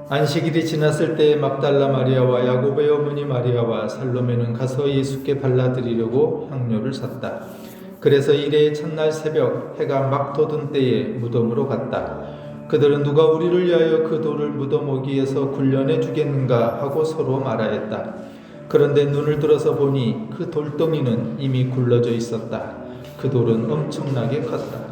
안식일이 지났을 때 막달라 마리아와 야고보의 어머니 마리아와 살로메는 가서 예수께 발라드리려고 향료를 샀다. 그래서 일해의 첫날 새벽 해가 막 돋은 때에 무덤으로 갔다. 그들은 누가 우리를 위하여 그 돌을 무덤 오기에서 굴려내 주겠는가 하고 서로 말하였다. 그런데 눈을 들어서 보니 그 돌덩이는 이미 굴러져 있었다. 그 돌은 엄청나게 컸다.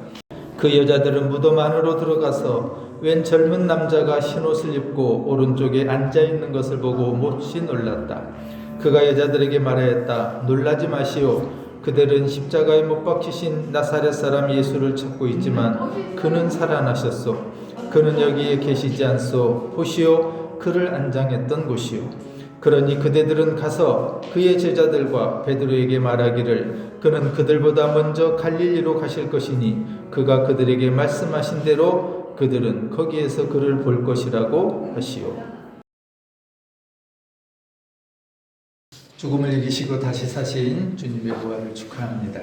그 여자들은 무덤 안으로 들어가서 웬 젊은 남자가 흰옷을 입고 오른쪽에 앉아있는 것을 보고 몹시 놀랐다. 그가 여자들에게 말하였다. 놀라지 마시오. 그들은 십자가에 못 박히신 나사렛 사람 예수를 찾고 있지만 그는 살아나셨소. 그는 여기에 계시지 않소. 보시오. 그를 안장했던 곳이오. 그러니 그대들은 가서 그의 제자들과 베드로에게 말하기를 그는 그들보다 먼저 갈릴리로 가실 것이니 그가 그들에게 말씀하신 대로 그들은 거기에서 그를 볼 것이라고 하시오. 죽음을 이기시고 다시 사신 주님의 부활을 축하합니다.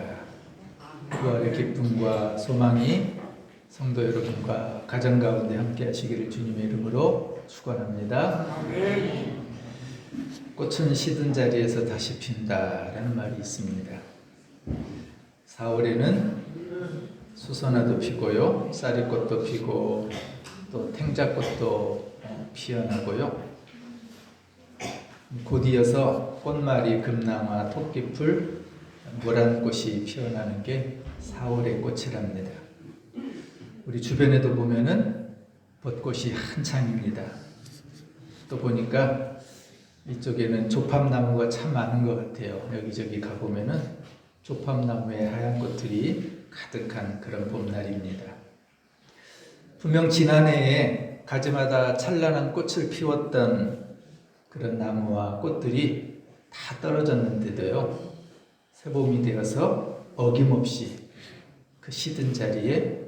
부활의 기쁨과 소망이 성도 여러분과 가정 가운데 함께 하시기를 주님의 이름으로 축원합니다. 꽃은 시든 자리에서 다시 핀다라는 말이 있습니다. 4월에는 수선화도 피고요, 쌀이꽃도 피고 또 탱자꽃도 피어나고요. 곧 이어서 꽃말이, 금낭화, 토끼풀, 모란꽃이 피어나는 게 4월의 꽃이랍니다. 우리 주변에도 보면은 벚꽃이 한창입니다. 또 보니까 이쪽에는 조팝나무가 참 많은 것 같아요. 여기저기 가보면은 조팝나무에 하얀 꽃들이 가득한 그런 봄날입니다. 분명 지난해에 가지마다 찬란한 꽃을 피웠던 그런 나무와 꽃들이 다 떨어졌는데도요, 새봄이 되어서 어김없이 그 시든 자리에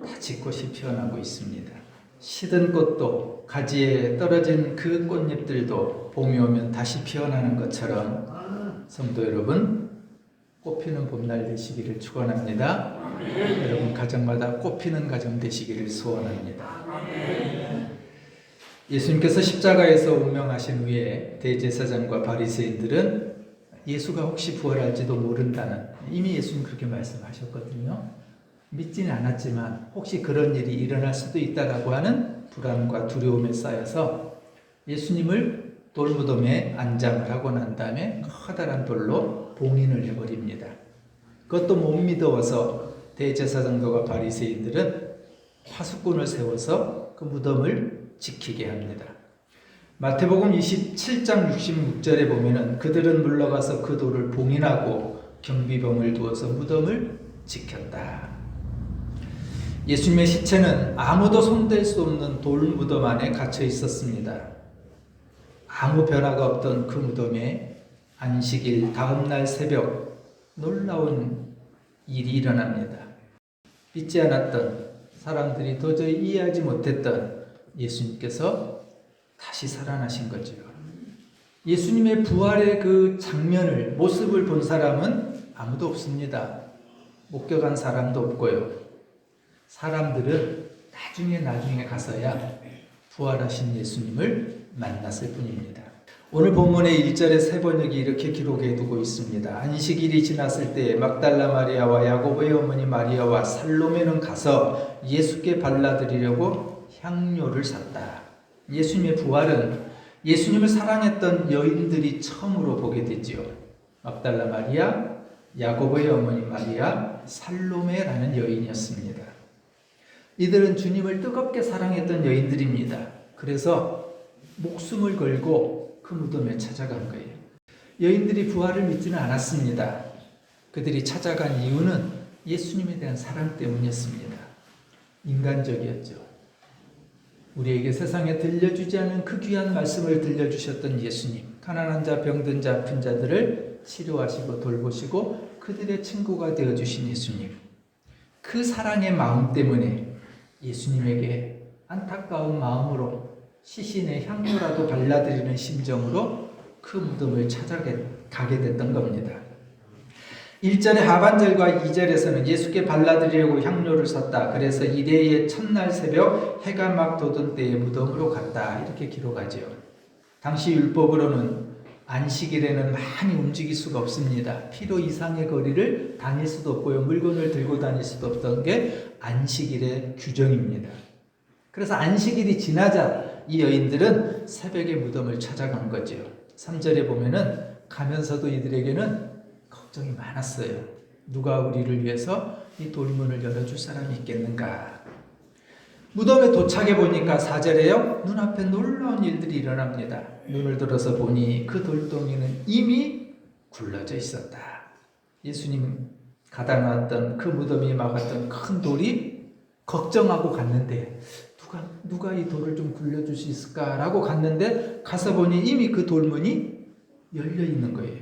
다지꽃이 피어나고 있습니다. 시든 꽃도 가지에 떨어진 그 꽃잎들도 봄이 오면 다시 피어나는 것처럼 성도 여러분, 꽃피는 봄날 되시기를 축원합니다. 여러분 가정마다 꽃피는 가정 되시기를 소원합니다. 예수님께서 십자가에서 운명하신 후에 대제사장과 바리새인들은 예수가 혹시 부활할지도 모른다는, 이미 예수님 그렇게 말씀하셨거든요. 믿지는 않았지만 혹시 그런 일이 일어날 수도 있다라고 하는 불안과 두려움에 쌓여서 예수님을 돌무덤에 안장을 하고 난 다음에 커다란 돌로 봉인을 해버립니다. 그것도 못 믿어서 대제사장과 바리새인들은 파수꾼을 세워서 그 무덤을 지키게 합니다. 마태복음 27장 66절에 보면은 그들은 물러가서 그 돌을 봉인하고 경비병을 두어서 무덤을 지켰다. 예수님의 시체는 아무도 손댈 수 없는 돌 무덤 안에 갇혀 있었습니다. 아무 변화가 없던 그 무덤에 안식일 다음날 새벽 놀라운 일이 일어납니다. 믿지 않았던 사람들이 도저히 이해하지 못했던 예수님께서 다시 살아나신 거죠. 예수님의 부활의 그 장면을, 모습을 본 사람은 아무도 없습니다. 목격한 사람도 없고요. 사람들은 나중에 가서야 부활하신 예수님을 만났을 뿐입니다. 오늘 본문의 1절의 세 번역이 이렇게 기록해 두고 있습니다. 안식일이 지났을 때 막달라 마리아와 야고보의 어머니 마리아와 살로메는 가서 예수께 발라드리려고 향료를 샀다. 예수님의 부활은 예수님을 사랑했던 여인들이 처음으로 보게 되지요. 막달라 마리아, 야고보의 어머니 마리아, 살로메라는 여인이었습니다. 이들은 주님을 뜨겁게 사랑했던 여인들입니다. 그래서 목숨을 걸고 그 무덤에 찾아간 거예요. 여인들이 부활을 믿지는 않았습니다. 그들이 찾아간 이유는 예수님에 대한 사랑 때문이었습니다. 인간적이었죠. 우리에게 세상에 들려주지 않은 그 귀한 말씀을 들려주셨던 예수님, 가난한 자, 병든 자, 아픈 자들을 치료하시고 돌보시고 그들의 친구가 되어주신 예수님, 그 사랑의 마음 때문에 예수님에게 안타까운 마음으로 시신의 향료라도 발라드리는 심정으로 그 무덤을 찾아가게 됐던 겁니다. 1절의 하반절과 2절에서는 예수께 발라드리려고 향료를 샀다. 그래서 이레의 첫날 새벽 해가 막 돋은 때에 무덤으로 갔다. 이렇게 기록하지요. 당시 율법으로는 안식일에는 많이 움직일 수가 없습니다. 필요 이상의 거리를 다닐 수도 없고요. 물건을 들고 다닐 수도 없던 게 안식일의 규정입니다. 그래서 안식일이 지나자 이 여인들은 새벽에 무덤을 찾아간 거죠. 3절에 보면은 가면서도 이들에게는 걱정이 많았어요. 누가 우리를 위해서 이 돌문을 열어줄 사람이 있겠는가. 무덤에 도착해 보니까 4절에요. 눈앞에 놀라운 일들이 일어납니다. 눈을 들어서 보니 그 돌덩이는 이미 굴러져 있었다. 예수님 가다 놨던 그 무덤이 막았던 큰 돌이 걱정하고 갔는데 누가 이 돌을 좀 굴려줄 수 있을까라고 갔는데 가서 보니 이미 그 돌문이 열려 있는 거예요.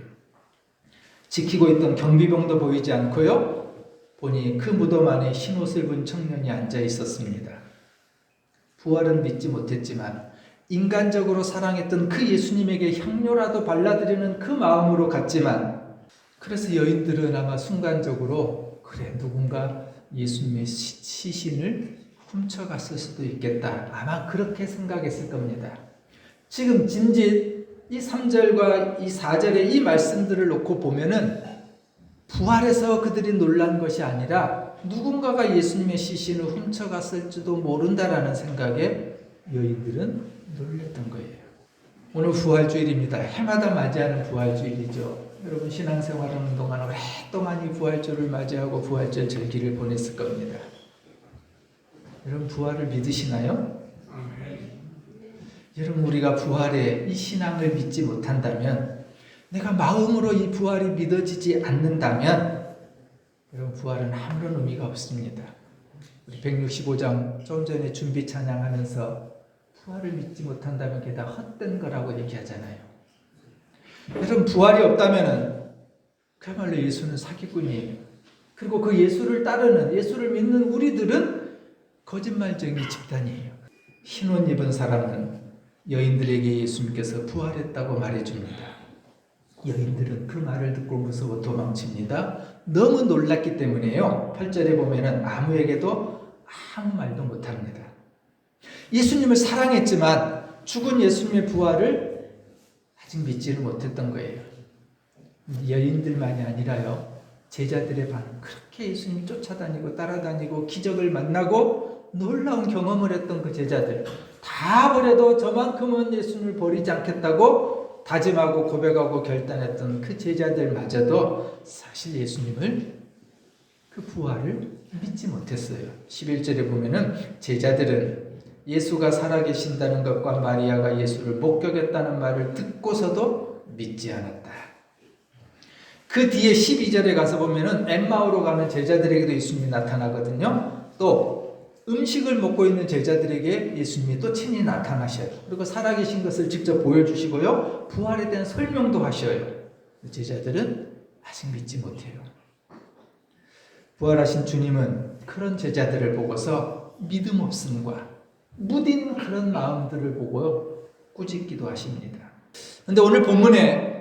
지키고 있던 경비병도 보이지 않고요. 보니 그 무덤 안에 흰옷을 입은 청년이 앉아 있었습니다. 부활은 믿지 못했지만 인간적으로 사랑했던 그 예수님에게 향료라도 발라드리는 그 마음으로 갔지만 그래서 여인들은 아마 순간적으로 그래 누군가 예수님의 시신을 훔쳐갔을 수도 있겠다. 아마 그렇게 생각했을 겁니다. 지금 진짓 이 3절과 이 4절의 이 말씀들을 놓고 보면은 부활해서 그들이 놀란 것이 아니라 누군가가 예수님의 시신을 훔쳐갔을지도 모른다라는 생각에 여인들은 놀랬던 거예요. 오늘 부활주일입니다. 해마다 맞이하는 부활주일이죠. 여러분 신앙생활하는 동안 오랫동안 이 부활절을 맞이하고 부활절 절기를 보냈을 겁니다. 여러분 부활을 믿으시나요? 여러분 우리가 부활의 이 신앙을 믿지 못한다면 내가 마음으로 이 부활이 믿어지지 않는다면 여러분 부활은 아무런 의미가 없습니다. 우리 165장 좀 전에 준비 찬양하면서 부활을 믿지 못한다면 그게 다 헛된 거라고 얘기하잖아요. 여러분 부활이 없다면 그야말로 예수는 사기꾼이에요. 그리고 그 예수를 따르는 예수를 믿는 우리들은 거짓말쟁이 집단이에요. 흰옷 입은 사람은 여인들에게 예수님께서 부활했다고 말해줍니다. 여인들은 그 말을 듣고 무서워 도망칩니다. 너무 놀랐기 때문에요. 8절에 보면은 아무에게도 아무 말도 못합니다. 예수님을 사랑했지만 죽은 예수님의 부활을 아직 믿지를 못했던 거예요. 여인들만이 아니라요. 제자들의 반응 그렇게 예수님이 쫓아다니고 따라다니고 기적을 만나고 놀라운 경험을 했던 그 제자들 다 버려도 저만큼은 예수님을 버리지 않겠다고 다짐하고 고백하고 결단했던 그 제자들마저도 사실 예수님을 그 부활을 믿지 못했어요. 11절에 보면은 제자들은 예수가 살아계신다는 것과 마리아가 예수를 목격했다는 말을 듣고서도 믿지 않았다. 그 뒤에 12절에 가서 보면은 엠마오로 가는 제자들에게도 예수님이 나타나거든요. 또 음식을 먹고 있는 제자들에게 예수님이 또 친히 나타나셔요. 그리고 살아계신 것을 직접 보여주시고요. 부활에 대한 설명도 하셔요. 제자들은 아직 믿지 못해요. 부활하신 주님은 그런 제자들을 보고서 믿음 없음과 무딘 그런 마음들을 보고 꾸짖기도 하십니다. 그런데 오늘 본문에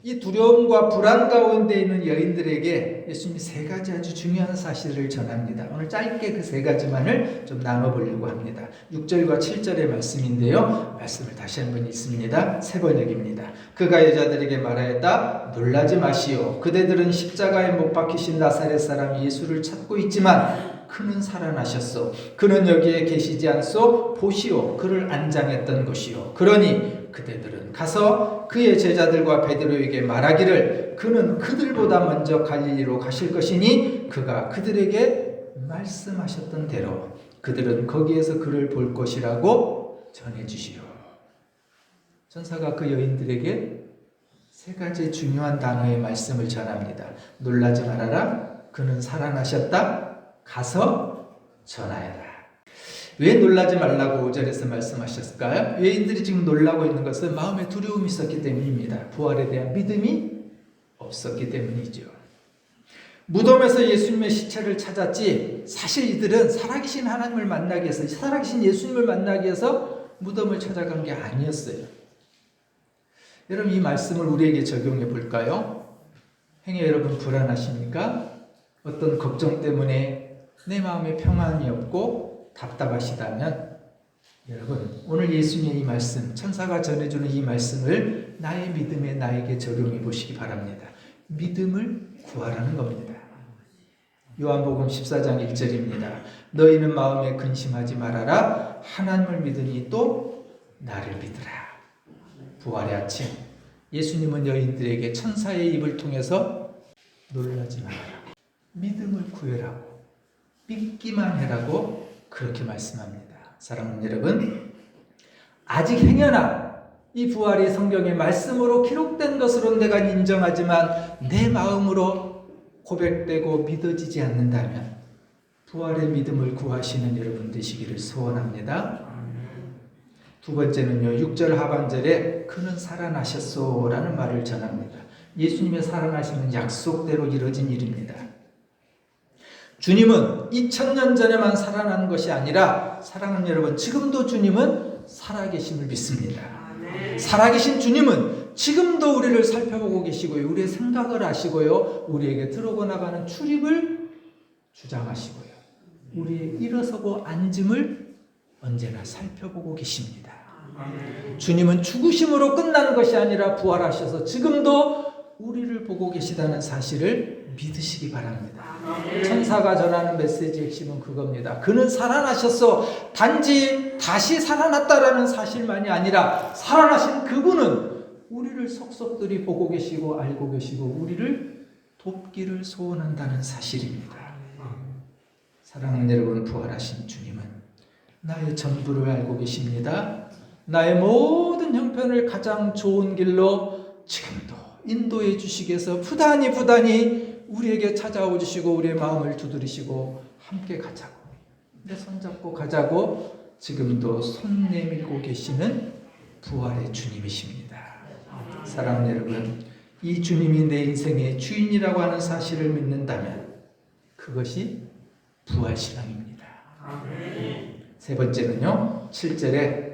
이 두려움과 불안 가운데 있는 여인들에게 예수님이 세 가지 아주 중요한 사실을 전합니다. 오늘 짧게 그 세 가지만을 좀 나눠보려고 합니다. 6절과 7절의 말씀인데요. 말씀을 다시 한번 읽습니다. 세 번역입니다. 그가 여자들에게 말하였다. 놀라지 마시오. 그대들은 십자가에 못 박히신 나사렛 사람 예수를 찾고 있지만 그는 살아나셨소. 그는 여기에 계시지 않소. 보시오. 그를 안장했던 곳이요. 그러니 그대들은 가서 그의 제자들과 베드로에게 말하기를 그는 그들보다 먼저 갈릴리로 가실 것이니 그가 그들에게 말씀하셨던 대로 그들은 거기에서 그를 볼 것이라고 전해주시오. 천사가 그 여인들에게 세 가지 중요한 단어의 말씀을 전합니다. 놀라지 말아라. 그는 살아나셨다. 가서 전하여라. 왜 놀라지 말라고 5절에서 말씀하셨을까요? 여인들이 지금 놀라고 있는 것은 마음에 두려움이 있었기 때문입니다. 부활에 대한 믿음이 없었기 때문이죠. 무덤에서 예수님의 시체를 찾았지 사실 이들은 살아계신 하나님을 만나기 위해서 살아계신 예수님을 만나기 위해서 무덤을 찾아간 게 아니었어요. 여러분 이 말씀을 우리에게 적용해 볼까요? 행여 여러분 불안하십니까? 어떤 걱정 때문에 내 마음에 평안이 없고 답답하시다면 여러분 오늘 예수님의 이 말씀, 천사가 전해주는 이 말씀을 나의 믿음에 나에게 적용해 보시기 바랍니다. 믿음을 구하라는 겁니다. 요한복음 14장 1절입니다. 너희는 마음에 근심하지 말아라. 하나님을 믿으니 또 나를 믿으라. 부활의 아침, 예수님은 여인들에게 천사의 입을 통해서 놀라지 말아라. 믿음을 구해라고, 믿기만 해라고 그렇게 말씀합니다. 사랑하는 여러분, 아직 행여나 이 부활이 성경의 말씀으로 기록된 것으로 내가 인정하지만 내 마음으로 고백되고 믿어지지 않는다면 부활의 믿음을 구하시는 여러분 되시기를 소원합니다. 두 번째는요, 6절 하반절에 그는 살아나셨소 라는 말을 전합니다. 예수님의 살아나시는 약속대로 이루어진 일입니다. 주님은 2000년 전에만 살아난 것이 아니라 사랑하는 여러분, 지금도 주님은 살아계심을 믿습니다. 살아계신 주님은 지금도 우리를 살펴보고 계시고요, 우리의 생각을 아시고요, 우리에게 들어오고 나가는 출입을 주장하시고요, 우리의 일어서고 앉음을 언제나 살펴보고 계십니다. 주님은 죽으심으로 끝나는 것이 아니라 부활하셔서 지금도 우리를 보고 계시다는 사실을 믿으시기 바랍니다. 천사가 전하는 메시지의 핵심은 그겁니다. 그는 살아나셨어. 단지 다시 살아났다라는 사실만이 아니라 살아나신 그분은 우리를 속속들이 보고 계시고 알고 계시고 우리를 돕기를 소원한다는 사실입니다. 사랑하는 여러분, 부활하신 주님은 나의 전부를 알고 계십니다. 나의 모든 형편을 가장 좋은 길로 지금도 인도해 주시기 위해서 부단히 우리에게 찾아오 주시고 우리의 마음을 두드리시고 함께 가자고, 내 손잡고 가자고 지금도 손 내밀고 계시는 부활의 주님이십니다. 사랑하는 여러분, 이 주님이 내 인생의 주인이라고 하는 사실을 믿는다면 그것이 부활신앙입니다. 세 번째는요, 7절에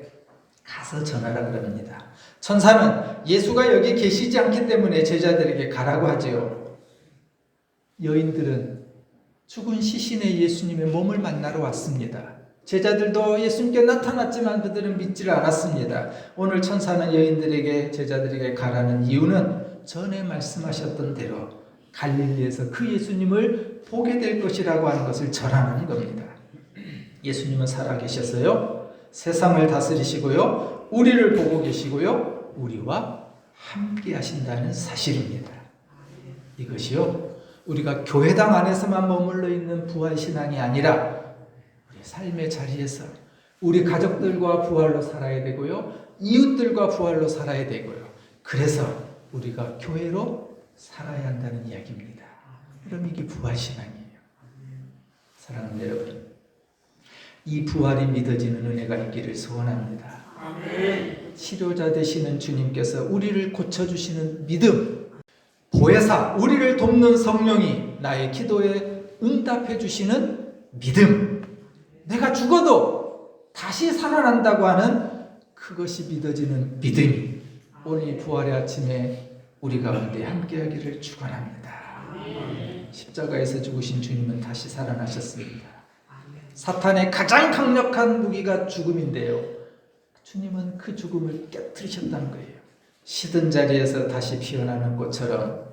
가서 전하라 그럽니다. 천사는 예수가 여기 계시지 않기 때문에 제자들에게 가라고 하지요. 여인들은 죽은 시신의 예수님의 몸을 만나러 왔습니다. 제자들도 예수님께 나타났지만 그들은 믿지를 않았습니다. 오늘 천사는 여인들에게, 제자들에게 가라는 이유는 전에 말씀하셨던 대로 갈릴리에서 그 예수님을 보게 될 것이라고 하는 것을 전하는 겁니다. 예수님은 살아계셨어요. 세상을 다스리시고요, 우리를 보고 계시고요, 우리와 함께 하신다는 사실입니다. 이것이요, 우리가 교회당 안에서만 머물러 있는 부활신앙이 아니라 우리 삶의 자리에서 우리 가족들과 부활로 살아야 되고요, 이웃들과 부활로 살아야 되고요, 그래서 우리가 교회로 살아야 한다는 이야기입니다. 그럼 이게 부활신앙이에요. 사랑하는 여러분, 이 부활이 믿어지는 은혜가 있기를 소원합니다. 치료자 되시는 주님께서 우리를 고쳐주시는 믿음, 보혜사, 우리를 돕는 성령이 나의 기도에 응답해 주시는 믿음, 내가 죽어도 다시 살아난다고 하는 그것이 믿어지는 믿음이 오늘 부활의 아침에 우리 가운데 함께하기를 축원합니다. 십자가에서 죽으신 주님은 다시 살아나셨습니다. 사탄의 가장 강력한 무기가 죽음인데요, 주님은 그 죽음을 깨트리셨다는 거예요. 시든 자리에서 다시 피어나는 꽃처럼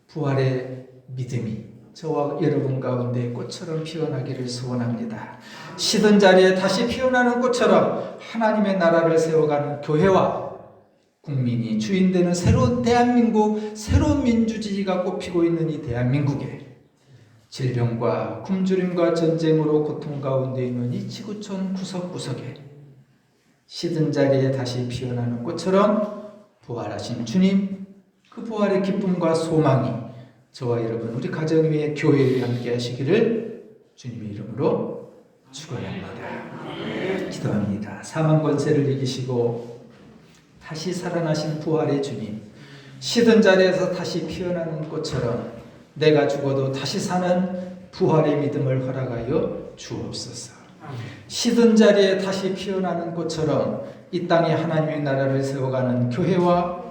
부활의 믿음이 저와 여러분 가운데 꽃처럼 피어나기를 소원합니다. 시든 자리에 다시 피어나는 꽃처럼 하나님의 나라를 세워가는 교회와 국민이 주인되는 새로운 대한민국, 새로운 민주주의가 꽃피고 있는 이 대한민국에 질병과 굶주림과 전쟁으로 고통 가운데 있는 이 지구촌 구석구석에 시든 자리에 다시 피어나는 꽃처럼 부활하신 주님, 그 부활의 기쁨과 소망이 저와 여러분, 우리 가정 위에 교회에 함께 하시기를 주님의 이름으로 축원합니다. 기도합니다. 사망 권세를 이기시고 다시 살아나신 부활의 주님, 시든 자리에서 다시 피어나는 꽃처럼 내가 죽어도 다시 사는 부활의 믿음을 허락하여 주옵소서. 시든 자리에 다시 피어나는 꽃처럼 이 땅에 하나님의 나라를 세워가는 교회와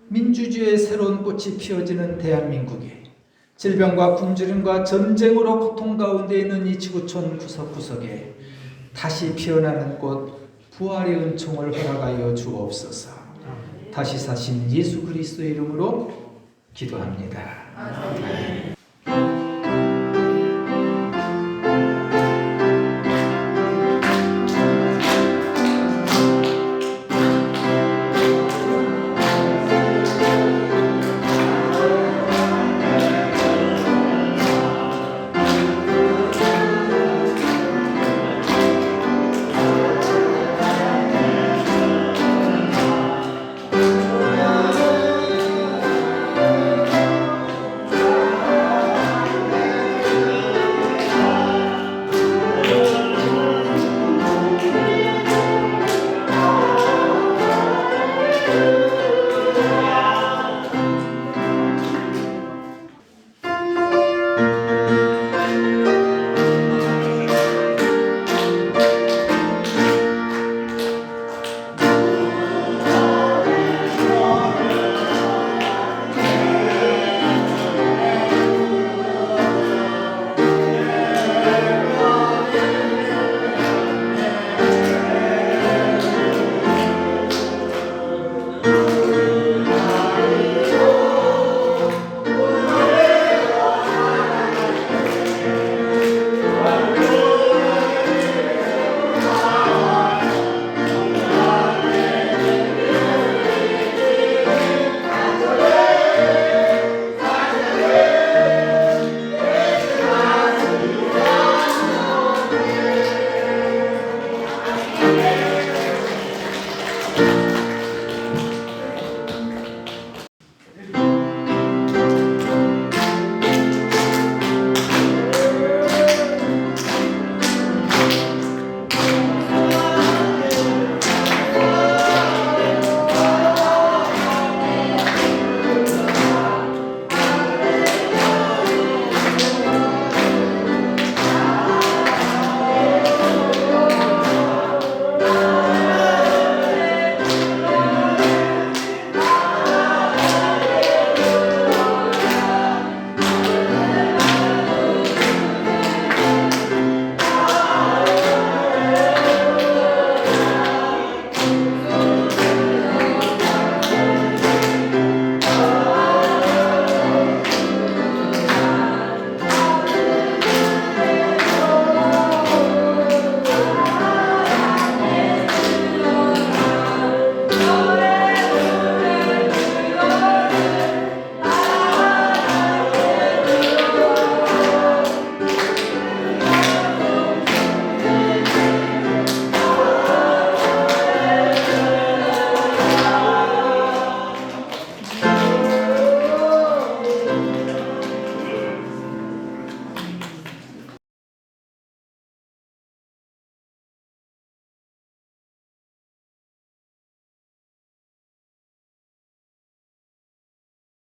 민주주의의 새로운 꽃이 피어지는 대한민국에 질병과 굶주림과 전쟁으로 고통 가운데 있는 이 지구촌 구석구석에 다시 피어나는 꽃 부활의 은총을 허락하여 주옵소서. 다시 사신 예수 그리스도의 이름으로 기도합니다. 아멘.